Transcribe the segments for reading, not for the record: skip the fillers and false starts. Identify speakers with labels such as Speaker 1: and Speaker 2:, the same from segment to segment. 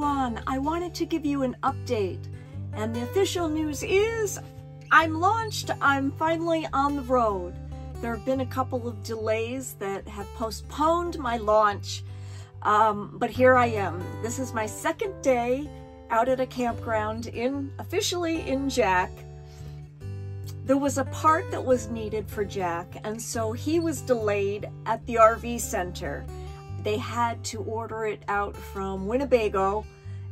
Speaker 1: everyone. I wanted to give you an update, and the official news is I'm launched. I'm finally on the road. There have been a couple of delays that have postponed my launch, but here I am. This is my second day out at a campground officially in Jack. There was a part that was needed for Jack, and so he was delayed at the RV center. They had to order it out from Winnebago,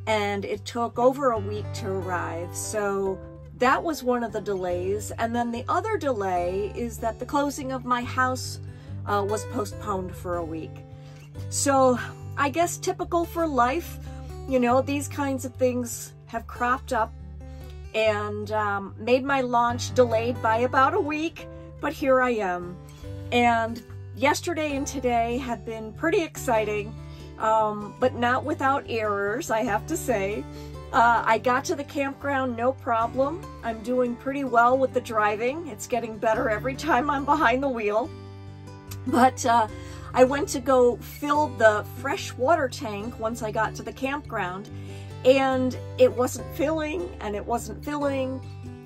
Speaker 1: and it took over a week to arrive. So that was one of the delays. And then the other delay is that the closing of my house was postponed for a week. So I guess typical for life, you know, these kinds of things have cropped up and made my launch delayed by about a week, but here I am. And yesterday and today have been pretty exciting, but not without errors, I have to say. I got to the campground no problem. I'm doing pretty well with the driving. It's getting better every time I'm behind the wheel. But I went to go fill the fresh water tank once I got to the campground, and it wasn't filling, and it wasn't filling,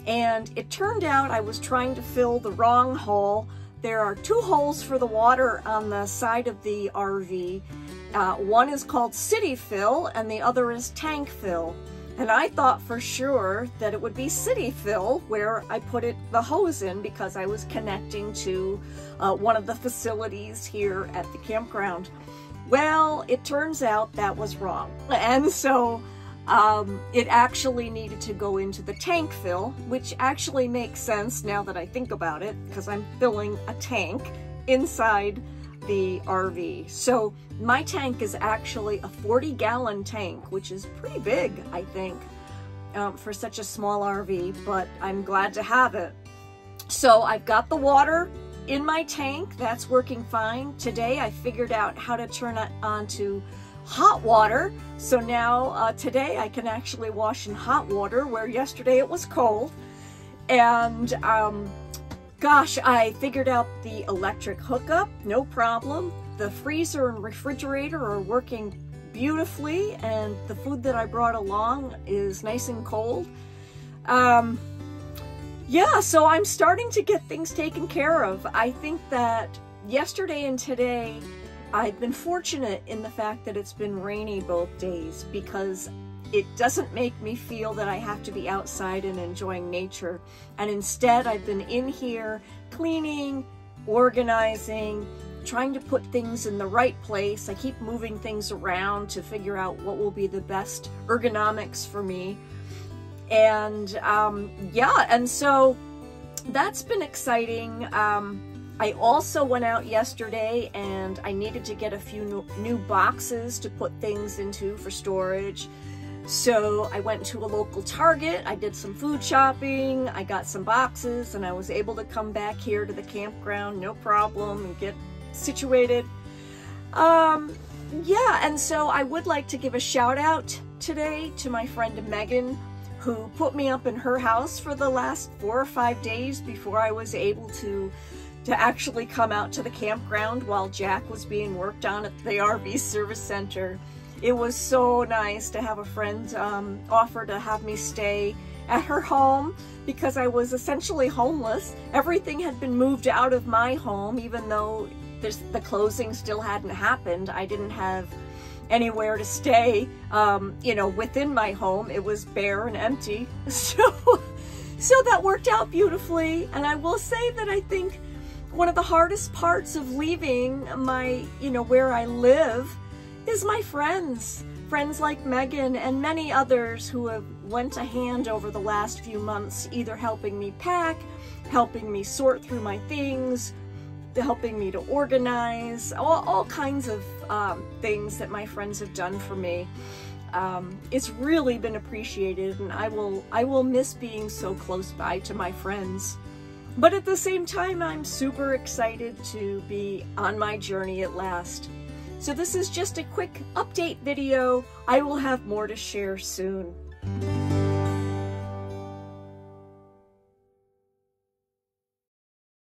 Speaker 1: and it turned out I was trying to fill the wrong hole. There are two holes for the water on the side of the RV. One is called City Fill and the other is Tank Fill. And I thought for sure that it would be City Fill where I put the hose in because I was connecting to one of the facilities here at the campground. Well, it turns out that was wrong. And so it actually needed to go into the tank fill, which actually makes sense now that I think about it, because I'm filling a tank inside the RV. So my tank is actually a 40-gallon tank, which is pretty big, I think, for such a small RV, but I'm glad to have it. So I've got the water in my tank. That's working fine. Today I figured out how to turn it on to hot water, so now today I can actually wash in hot water where yesterday it was cold. And gosh, I figured out the electric hookup, no problem. The freezer and refrigerator are working beautifully, and the food that I brought along is nice and cold. Yeah, so I'm starting to get things taken care of. I think that yesterday and today I've been fortunate in the fact that it's been rainy both days, because it doesn't make me feel that I have to be outside and enjoying nature. And instead, I've been in here cleaning, organizing, trying to put things in the right place. I keep moving things around to figure out what will be the best ergonomics for me. And yeah, and so that's been exciting. I also went out yesterday and I needed to get a few new boxes to put things into for storage. So I went to a local Target, I did some food shopping, I got some boxes, and I was able to come back here to the campground, no problem, and get situated. Yeah, and so I would like to give a shout out today to my friend Megan, who put me up in her house for the last 4 or 5 days before I was able to actually come out to the campground while Jack was being worked on at the RV service center. It was so nice to have a friend offer to have me stay at her home, because I was essentially homeless. Everything had been moved out of my home, even though the closing still hadn't happened. I didn't have anywhere to stay, you know, within my home. It was bare and empty. So that worked out beautifully. And I will say that I think one of the hardest parts of leaving my, you know, where I live is my friends. Friends like Megan and many others who have lent a hand over the last few months, either helping me pack, helping me sort through my things, helping me to organize, all kinds of things that my friends have done for me. It's really been appreciated, and I will miss being so close by to my friends. But at the same time, I'm super excited to be on my journey at last. So this is just a quick update video. I will have more to share soon.